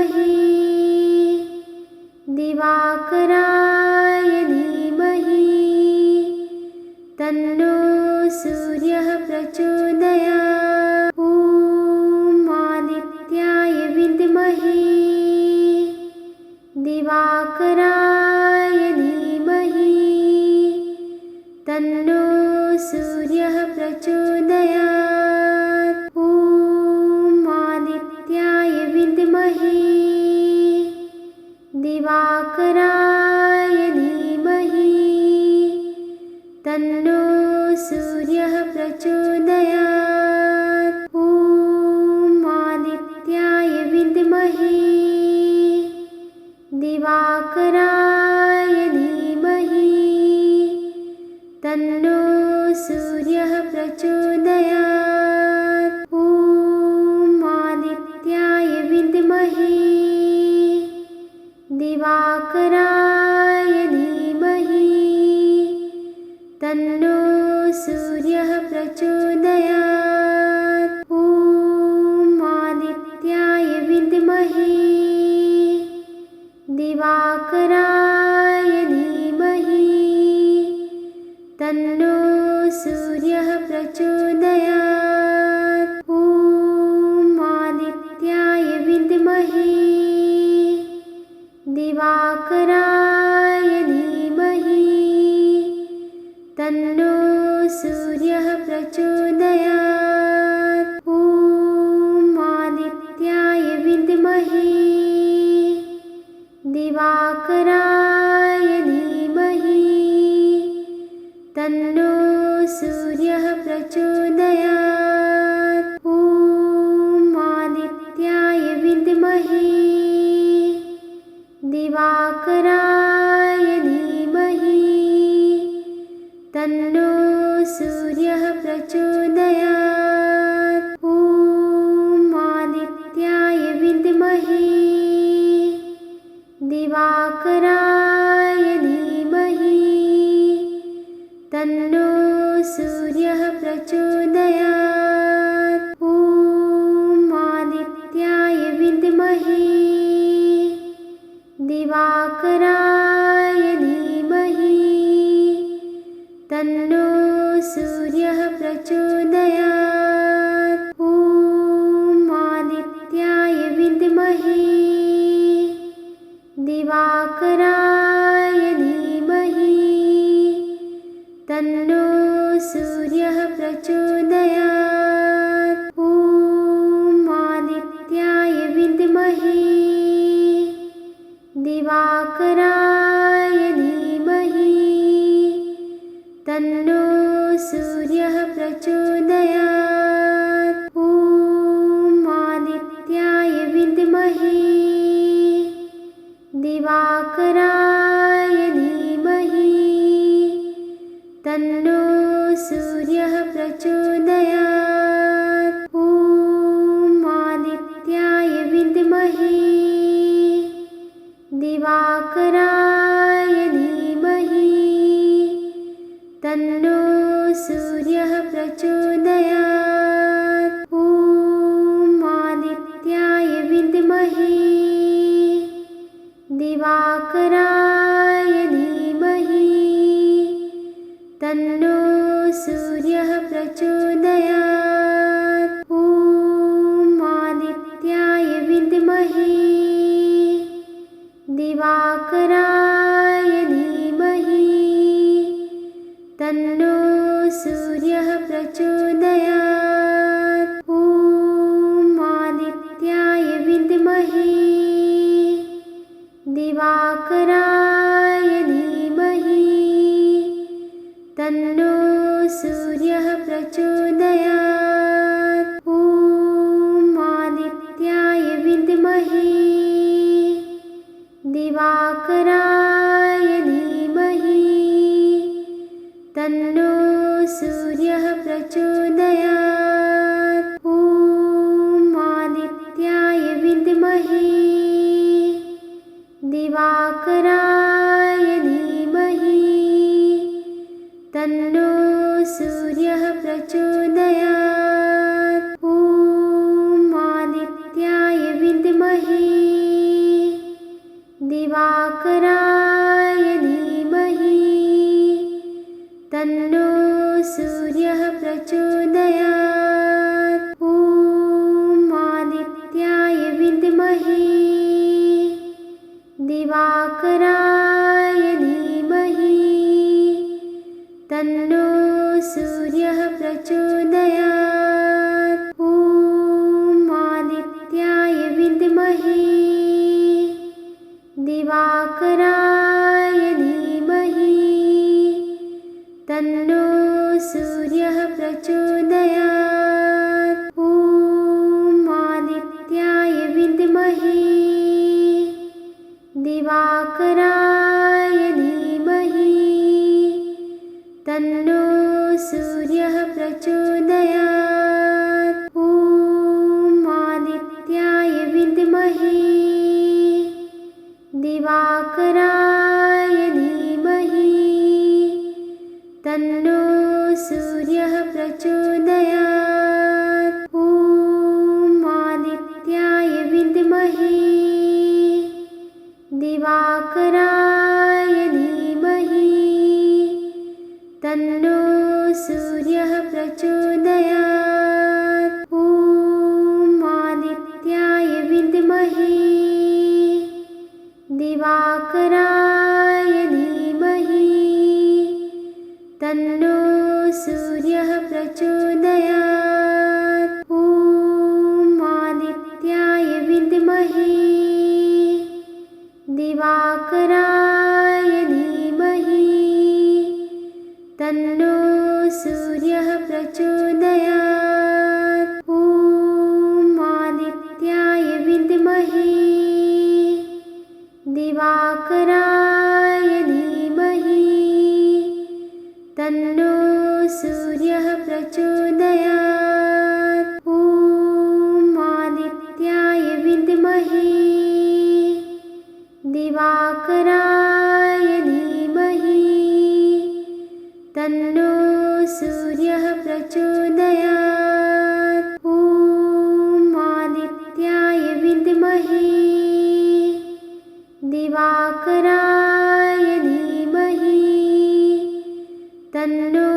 विद्महे दिवाकराय धीमहि तन्नो सूर्यः प्रचोदयात्। ॐ आदित्याय विद्महे दिवाकराय धीमहि तन्नो सूर्यः प्रचोदयात्। ॐ आदित्याय विद्महे दिवाकराय धीमहि तन्नो सूर्यः प्रचोदयात्। ॐ आदित्याय विद्महे दिवाकराय धीमहि तन्नो सूर्यः प्रचोदयात्। ॐ आदित्याय विद्महे दिवाकराय धीमहि तन्नो सूर्यः प्रचोदयात्। ॐ आदित्याय विद्महे दिवाकराय धीमहि तन्नो सूर्यः प्रचोदयात्। ॐ आदित्याय विद्महे दिवाकराय धीमहि तन्नो सूर्यः प्रचोदयात्। ॐ आदित्याय विद्महे दिवाकराय धीमहि तन्नो सूर्यः प्रचोदयात्। ॐ आदित्याय विद्महे दिवाकराय धीमहि तन्नो सूर्यः प्रचोदयात्। ॐ आदित्याय विद्महे दिवाकराय धीमहि तन्नो सूर्यः प्रचोदयात्। ॐ आदित्याय विद्महे दिवाकराय धीमहि तन्नो सूर्यः प्रचोदयात्। ॐ आदित्याय विद्महे दिवाकराय धीमहि तन्नो सूर्यः प्रचोदयात्। ॐ आदित्याय विद्महे दिवाकराय धीमहि तन्नो सूर्यः प्रचोदयात्। ॐ आदित्याय विद्महे दिवाकराय धीमहि तन्नो सूर्यः प्रचोदयात्। ॐ आदित्याय विद्महे दिवाकराय धीमहि तन्नो सूर्यः प्रचोदयात्। ॐ आदित्याय विद्महे दिवाकराय धीमहि तन्नो सूर्यः प्रचोदयात्। ॐ आदित्याय विद्महे दिवाकराय धीमहि तन्नो सूर्यः प्रचोदयात्। ॐ आदित्याय विद्महे दिवाकराय धीमहि तन्नो सूर्यः प्रचोदयात्। ॐ आदित्याय विद्महे दिवाकराय धीमहि तन्नो सूर्यः प्रचोदयात्। ॐ आदित्याय विद्महे दिवाकराय धीमहि तन्नो सूर्यः प्रचोदयात्। ॐ आदित्याय विद्महे दिवाकराय धीमहि तन्नो सूर्यः प्रचोदयात्। ॐ आदित्याय विद्महे दिवाकराय धीमहि तन्नो सूर्यः प्रचोदयात्। ॐ आदित्याय विद्महे दिवाकराय धीमहि तन्नो सूर्यः प्रचोदयात्। ॐ आदित्याय विद्महे दिवाकराय धीमहि तन्नो सूर्यः प्रचोदयात्। ॐ आदित्याय विद्महे दिवाकराय धीमहि तन्नो सूर्यः प्रचोदयात्। ॐ आदित्याय विद्महे दिवाकराय धीमहि तन्नो सूर्यः प्रचोदयात्। ॐ आदित्याय विद्महे दिवाकराय धीमहि तन्नो सूर्यः प्रचोदयात्। ॐ आदित्याय विद्महे दिवाकराय धीमहि तन्नो सूर्यः प्रचोदयात्। ॐ आदित्याय विद्महे दिवाकराय धीमहि तन्नो सूर्यः प्रचोदयात्। ॐ आदित्याय विद्महे दिवाकराय धीमहि तन्नो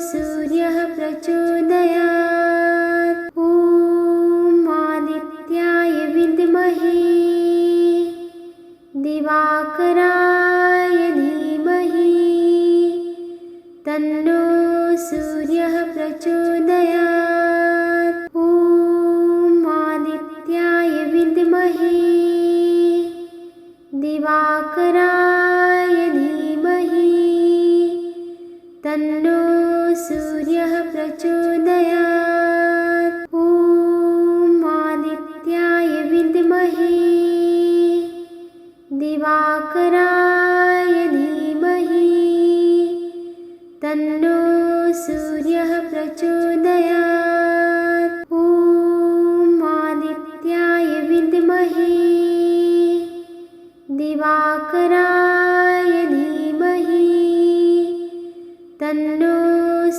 सूर्यः प्रचोदयात्। ॐ आदित्याय विद्महे दिवाकराय धीमहि तन्नो सूर्यः प्रचोदयात्। ॐ आदित्याय विद्महे दिवाकराय धीमहि तन्नो सूर्यः प्रचोदयात्। ॐ आदित्याय विद्महे दिवाकराय धीमहि तन्नो सूर्यः प्रचोदयात्। ॐ आदित्याय विद्महे दिवाकराय धीमहि तन्नो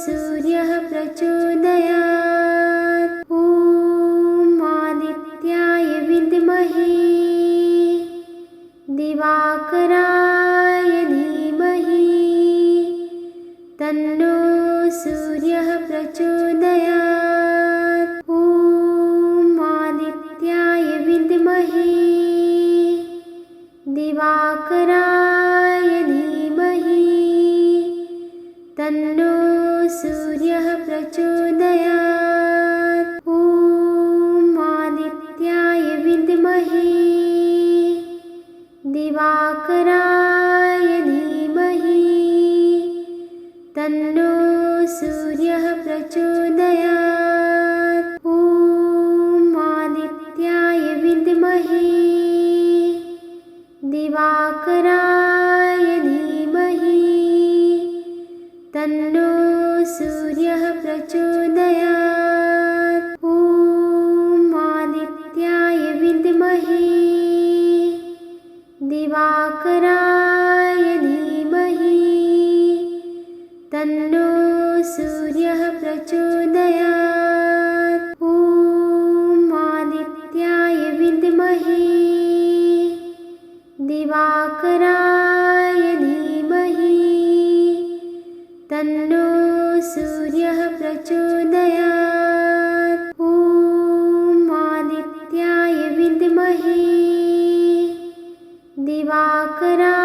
सूर्यः प्रचोदयात्। ॐ आदित्याय विद्महे दिवाकराय धीमहि तन्नो सूर्यः प्रचोदयात्। ॐ आदित्याय विद्महे दिवाकराय धीमहि तन्नो सूर्यः प्रचोदयात्। ॐ आदित्याय विद्महे दिवाकराय धीमहि तन्नो सूर्यः प्रचोदयात्। ॐ आदित्याय विद्महे दिवाकराय धीमहि तन्नो सूर्यः प्रचोदयात्। ॐ आदित्याय विद्महे दिवाकराय धीमहि तन्नो सूर्यः प्रचोदयात्। ॐ आदित्याय विद्महे दिवाकराय धीमहि तन्नो सूर्यः प्रचोदयात्। ॐ आदित्याय विद्महे दिवाकराय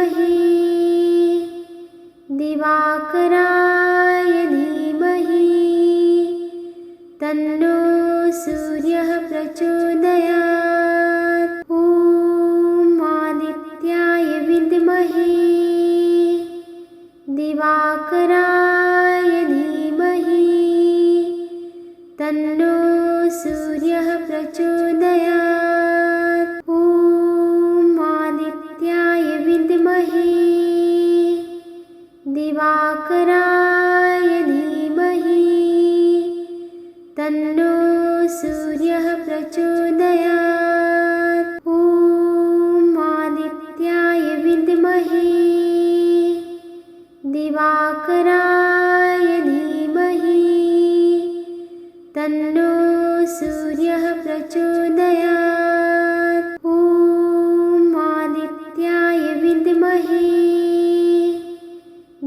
विद्महे दिवाकराय धीमहि तन्नो सूर्यः प्रचोदयात्। ॐ आदित्याय विद्महे दिवाकराय धीमहि तन्नो सूर्यः प्रचोदयात्। ॐ आदित्याय विद्महे दिवाकराय धीमहि तन्नो सूर्यः प्रचोदयात्। ॐ आदित्याय विद्महे दिवाकराय धीमहि तन्नो सूर्यः प्रचोदयात्। ॐ आदित्याय विद्महे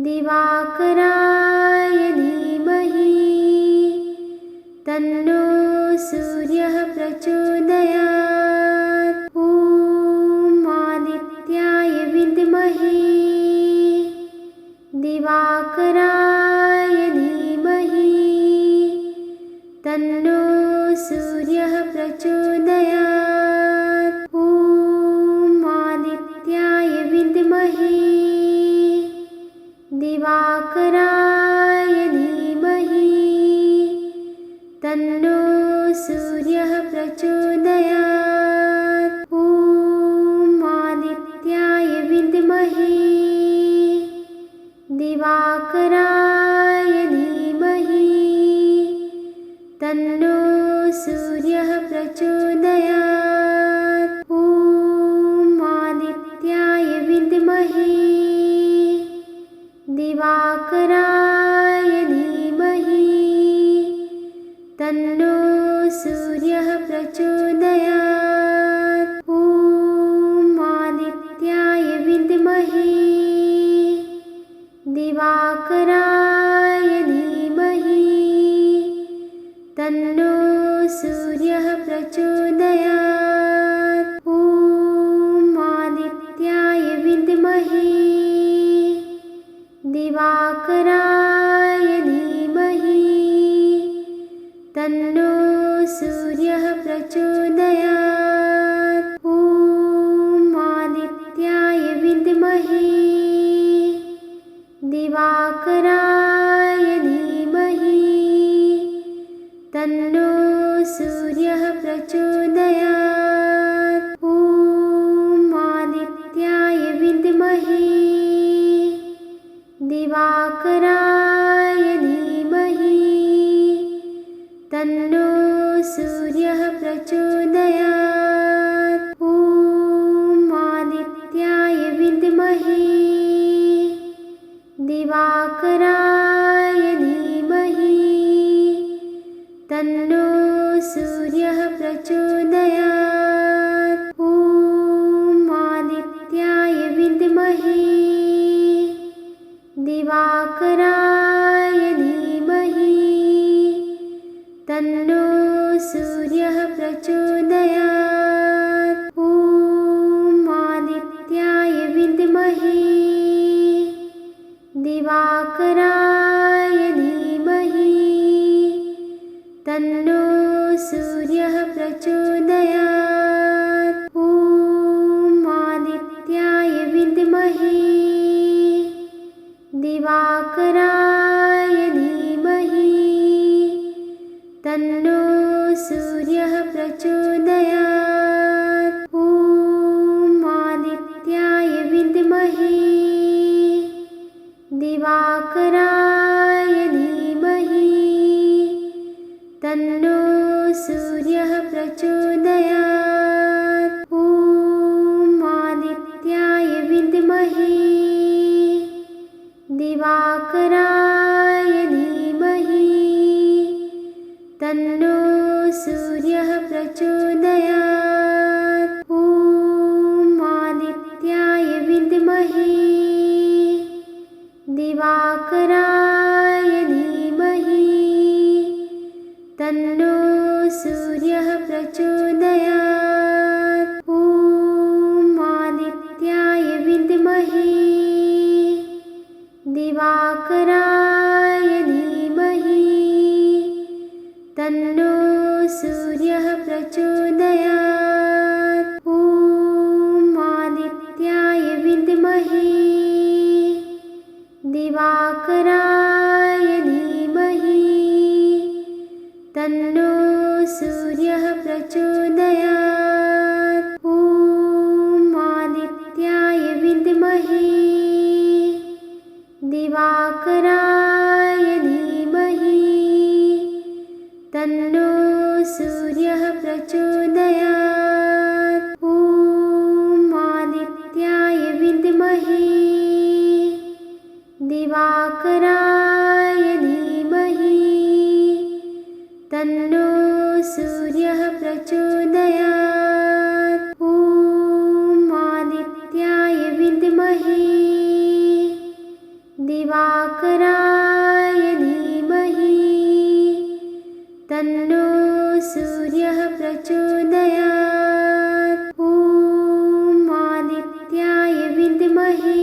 दिवाकराय धीमहि तन्नो सूर्यः प्रचोदयात्। ॐ आदित्याय विद्महे दिवाकराय धीमहि तन्नो सूर्यः प्रचोदयात्। ॐ आदित्याय विद्महे दिवाकराय धीमहि तन्नो सूर्यः प्रचोदयात्। ॐ आदित्याय विद्महे दिवाकराय धीमहि तन्नो सूर्यः प्रचोदयात्। ॐ आदित्याय विद्महे दिवाकराय धीमहि तन्नो सूर्यः प्रचोदयात्। ॐ आदित्याय विद्महे दिवाकराय धीमहि तन्नो सूर्यः प्रचोदयात्। ॐ आदित्याय विद्महे दिवाकराय धीमहि तन्नो सूर्यः प्रचोदयात्। ॐ आदित्याय विद्महे दिवाकराय धीमहि तन्नो सूर्यः प्रचोदयात्। ॐ आदित्याय विद्महे दिवाकराय धीमहि तन्नो सूर्यः प्रचोदयात्। ॐ आदित्याय विद्महे दिवाकराय धीमहि तन्नो सूर्यः प्रचोदयात्। ॐ आदित्याय विद्महे दिवाकराय धीमहि तन्नो सूर्यः प्रचोदयात्। ॐ आदित्याय विद्महे दिवाकराय धीमहि तन्नो सूर्यः प्रचोदयात्। ॐ आदित्याय विद्महे दिवाकराय धीमहि तन्नो सूर्यः प्रचोदयात्। ॐ आदित्याय विद्महे दिवाकराय धीमहि तन्नो सूर्यः प्रचोदयात्। ॐ आदित्याय विद्महे दिवाकराय धीमहि तन्नो सूर्यः प्रचोदयात्। ॐ आदित्याय विद्महे दिवाकराय धीमहि तन्नो सूर्यः प्रचोदयात्। ॐ आदित्याय विद्महे सूर्यः प्रचोदयात्। ॐ आदित्याय विद्महे दिवाकराय धीमहि तन्नो सूर्यः प्रचोदयात्। ॐ आदित्याय विद्महे दिवाकराय धीमहि तन्नो सूर्यः प्रचोदयात्। ॐ आदित्याय विद्महे दिवाकराय धीमहि तन्नो सूर्यः प्रचोदयात्। ॐ आदित्याय विद्महे दिवाकराय धीमहि तन्नो सूर्यः प्रचोदयात्। ॐ आदित्याय विद्महे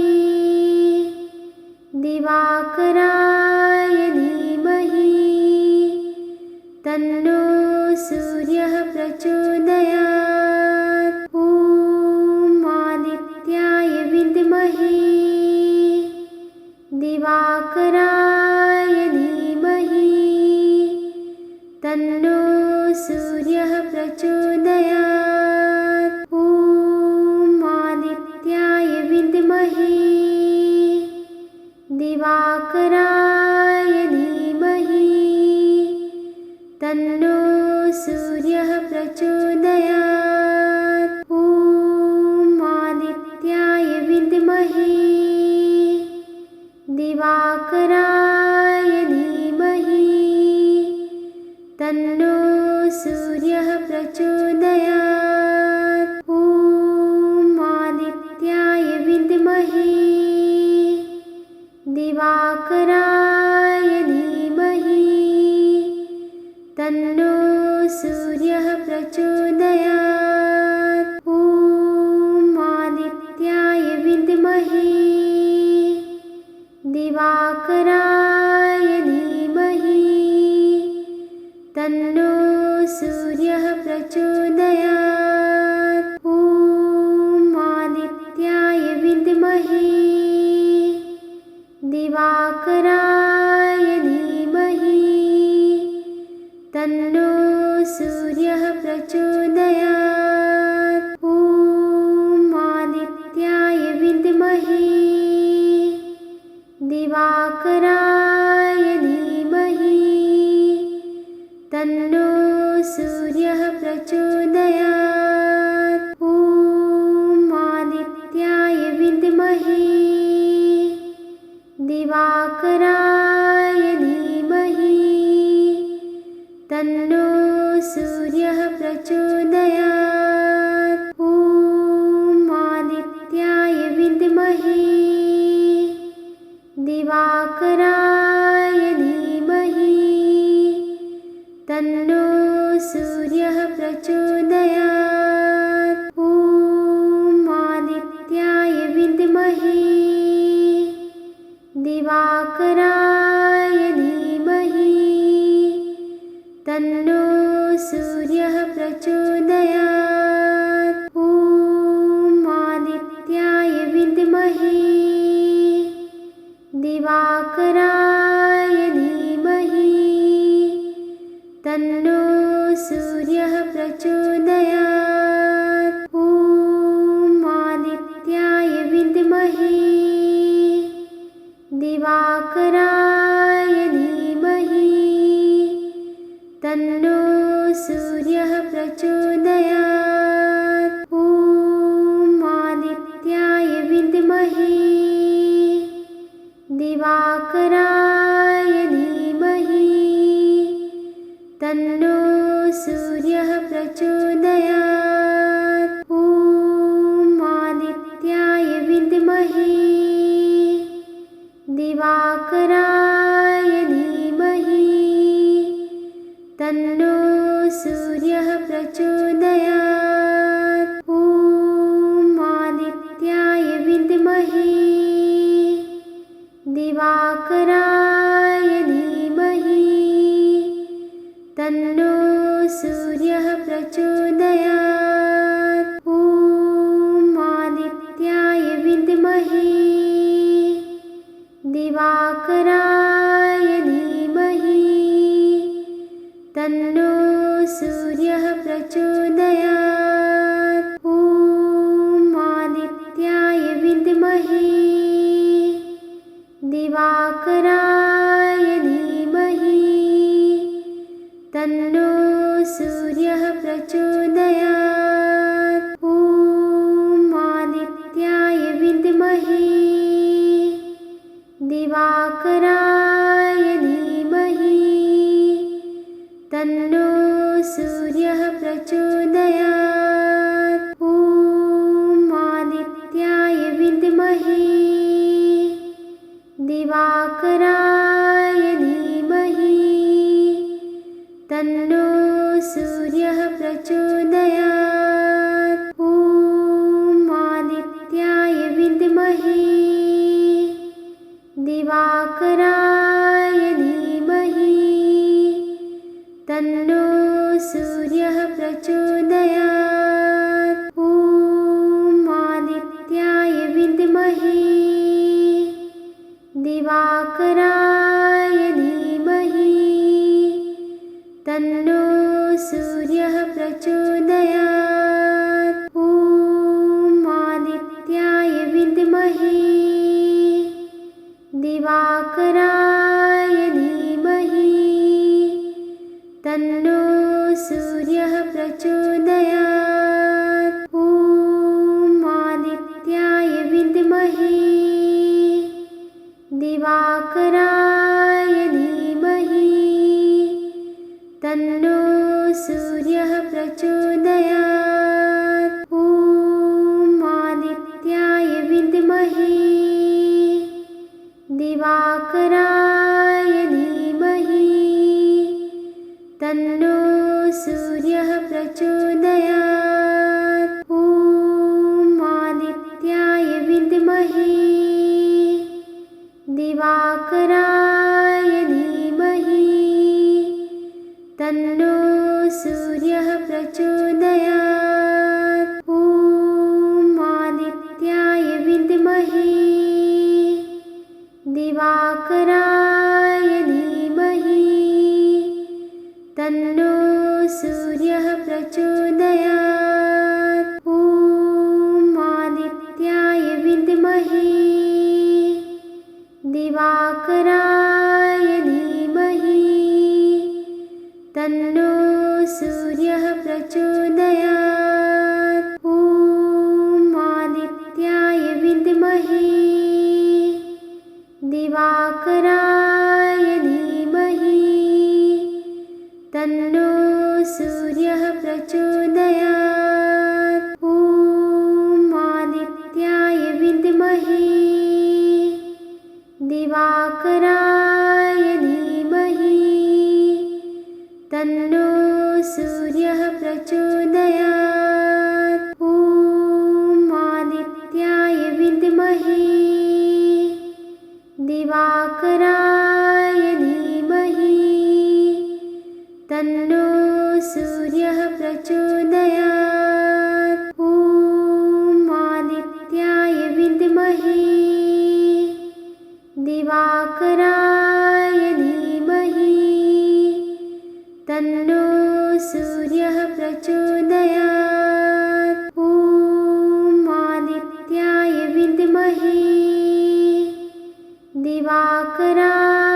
दिवाकराय धीमहि तन्नो सूर्यः प्रचोदयात्। ॐ आदित्याय विद्महे दिवाकराय धीमहि तन्नो सूर्यः प्रचोदयात्। ॐ आदित्याय विद्महे दिवाकराय धीमहि तन्नो सूर्यः प्रचोदयात्। ॐ आदित्याय विद्महे दिवाकराय धीमहि तन्नो सूर्यः प्रचोदयात्। ॐ आदित्याय विद्महे दिवाकराय धीमहि तन्नो सूर्यः प्रचोदयात्। ॐ आदित्याय विद्महे दिवाकराय धीमहि तन्नो सूर्यः प्रचोदयात्। ॐ आदित्याय विद्महे दिवाकराय धीमहि तन्नो सूर्यः प्रचोदयात्। ॐ आदित्याय विद्महे दिवाकराय धीमहि तन्नो सूर्यः प्रचोदयात्। ॐ आदित्याय विद्महे दिवाकराय धीमहि तन्नो सूर्यः प्रचोदयात्। ॐ आदित्याय विद्महे दिवाकराय धीमहि तन्नो सूर्यः प्रचोदयात्। ॐ आदित्याय विद्महे दिवाकराय धीमहि तन्नो सूर्यः प्रचोदयात्। ॐ आदित्याय विद्महे दिवाकराय धीमहि तन्नो सूर्यः प्रचोदयात्। ॐ आदित्याय विद्महे दिवाकराय धीमहि तन्नो सूर्यः प्रचोदयात्। ॐ आदित्याय विद्महे दिवाकराय धीमहि तन्नो सूर्यः प्रचोदयात्। ॐ आदित्याय विद्महे दिवाकराय धीमहि तन्नो सूर्यः प्रचोदयात्। ॐ आदित्याय विद्महे दिवाकराय धीमहि तन्नो सूर्यः प्रचोदयात्। ॐ आदित्याय विद्महे दिवाकराय धीमहि तन्नो सूर्यः प्रचोदयात्। ॐ आदित्याय विद्महे दिवाकराय धीमहि तन्नो सूर्यः प्रचोदयात्। ॐ आदित्याय विद्महे दिवाकराय धीमहि तन्नो सूर्यः प्रचोदयात्। ॐ आदित्याय विद्महे दिवाकराय धीमहि तन्नो सूर्यः विद्महे दिवाकराय धीमहि तन्नो सूर्यः प्रचोदयात्। ॐ आदित्याय विद्महे दिवाकराय धीमहि तन्नो सूर्यः प्रचोदयात्। ॐ आदित्याय विद्महे दिवाकराय धीमहि तन्नो सूर्यः प्रचोदयात्। ॐ आदित्याय विद्महे दिवाकराय धीमहि तन्नो सूर्यः प्रचोदयात्। ॐ आदित्याय विद्महे दिवाकराय धीमहि तन्नो सूर्यः प्रचोदयात्। ॐ आदित्याय विद्महे दिवाकराय धीमहि तन्नो सूर्यः प्रचोदयात्। ॐ आदित्याय विद्महे दिवाकराय धीमहि तन्नो सूर्यः प्रचोदयात्। ॐ आदित्याय विद्महे दिवाकराय धीमहि तन्नो सूर्यः प्रचोदयात्। ॐ आदित्याय विद्महे दिवाकराय धीमहि तन्नो सूर्यः प्रचोदयात्। ॐ आदित्याय विद्महे दिवाकराय धीमहि तन्नो सूर्यः प्रचोदयात्। ॐ आदित्याय विद्महे दिवाकराय धीमहि तन्नो सूर्यः प्रचोदयात्। ॐ आदित्याय विद्महे दिवाकराय धीमहि तन्नो सूर्यः प्रचोदयात्। ॐ आदित्याय विद्महे दिवाकराय धीमहि तन्नो सूर्यः प्रचोदयात्। ॐ आदित्याय विद्महे दिवाकराय धीमहि तन्नो सूर्यः प्रचोदयात्। ॐ आदित्याय विद्महे दिवाकराय धीमहि तन्नो सूर्यः प्रचोदयात्। ॐ आदित्याय विद्महे दिवाकराय धीमहि तन्नो सूर्यः प्रचोदयात्। ॐ आदित्याय विद्महे दिवाकराय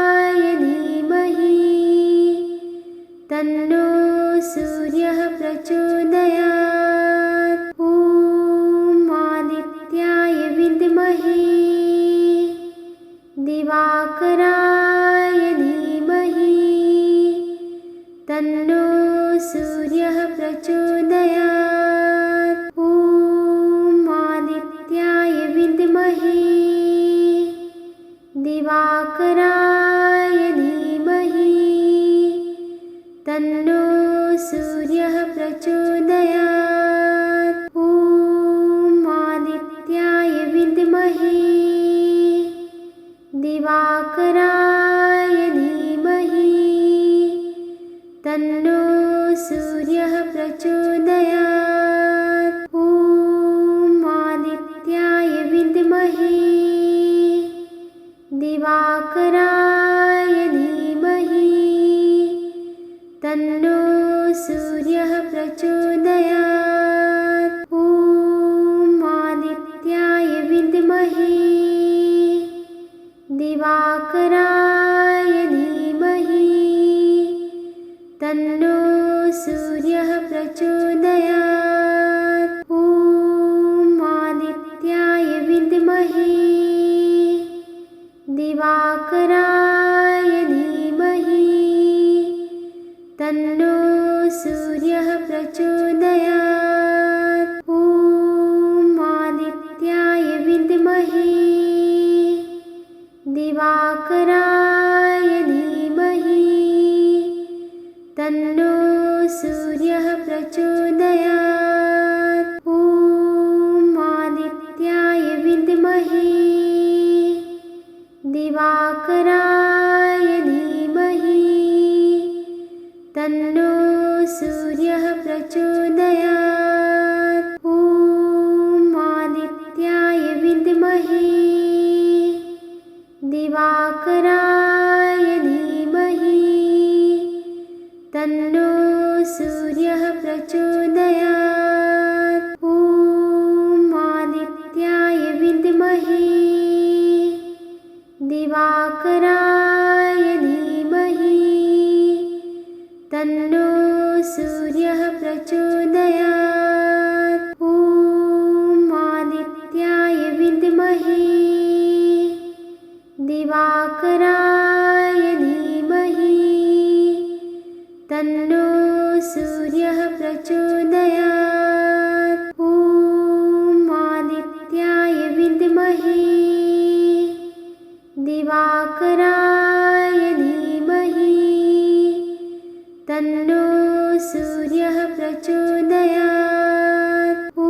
धीमहि तन्नो सूर्यः प्रचोदयात्। ॐ आदित्याय विद्महे दिवाकराय धीमहि तन्नो सूर्यः प्रचोदयात्। ॐ आदित्याय विद्महे दिवाकराय धीमहि तन्नो सूर्यः प्रचोदयात्। ॐ आदित्याय विद्महे दिवाकराय धीमहि तन्नो सूर्यः प्रचोदयात्। ॐ आदित्याय विद्महे विद्महे दिवाकराय धीमहि तन्नो सूर्यः प्रचोदयात्। ॐ आदित्याय विद्महे दिवाकराय धीमहि तन्नो सूर्यः प्रचोदयात्। ॐ आदित्याय विद्महे दिवाकराय धीमहि तन्नो सूर्यः प्रचोदयात्। ॐ आदित्याय विद्महे दिवाकराय धीमहि तन्नो सूर्यः प्रचोदयात्। ॐ आदित्याय विद्महे दिवाकराय धीमहि तन्नो सूर्यः प्रचोदयात्। ॐ आदित्याय विद्महे दिवाकराय धीमहि तन्नो सूर्यः प्रचोदयात्। ॐ आदित्याय विद्महे दिवाकराय धीमहि तन्नो सूर्यः प्रचोदयात्। ॐ आदित्याय विद्महे दिवाकराय धीमहि तन्नो सूर्यः प्रचोदयात्। ॐ आदित्याय विद्महे दिवाकराय धीमहि तन्नो सूर्यः प्रचोदयात्। ॐ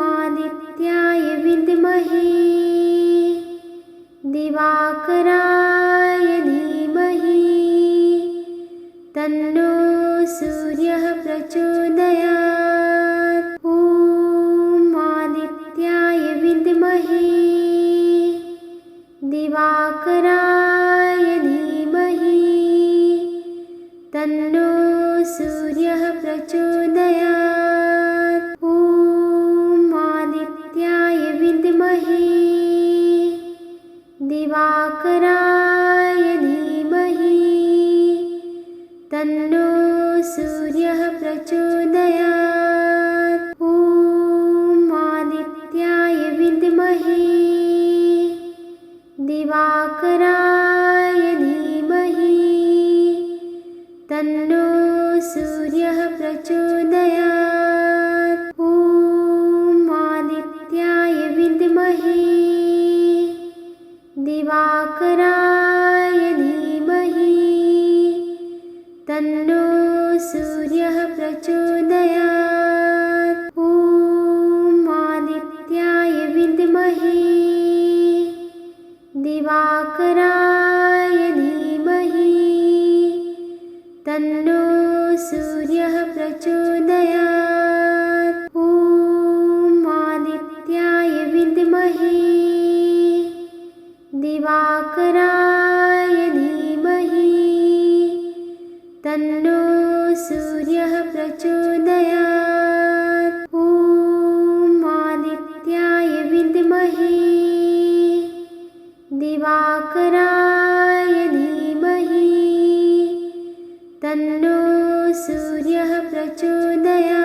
आदित्याय विद्महे दिवाकराय धीमहि तन्नो सूर्यः प्रचोदयात्। ॐ आदित्याय विद्महे दिवाकराय धीमहि तन्नो सूर्यः प्रचोदयात्। ॐ आदित्याय विद्महे दिवाकराय धीमहि तन्नो सूर्यः प्रचोदयात्। ॐ आदित्याय विद्महे दिवाकराय धीमहि तन्नो सूर्यः प्रचोदयात्। ॐ आदित्याय विद्महे दिवाकराय धीमहि तन्नो सूर्यः प्रचोदयात्। ॐ आदित्याय विद्महे दिवाकराय धीमहि तन्नो सूर्यः प्रचोदयात्। ॐ आदित्याय विद्महे दिवाकराय धीमहि तन्नो सूर्यः प्रचोदयात्। ॐ आदित्याय विद्महे दिवाकराय धीमहि तन्नो सूर्यः प्रचोदयात्।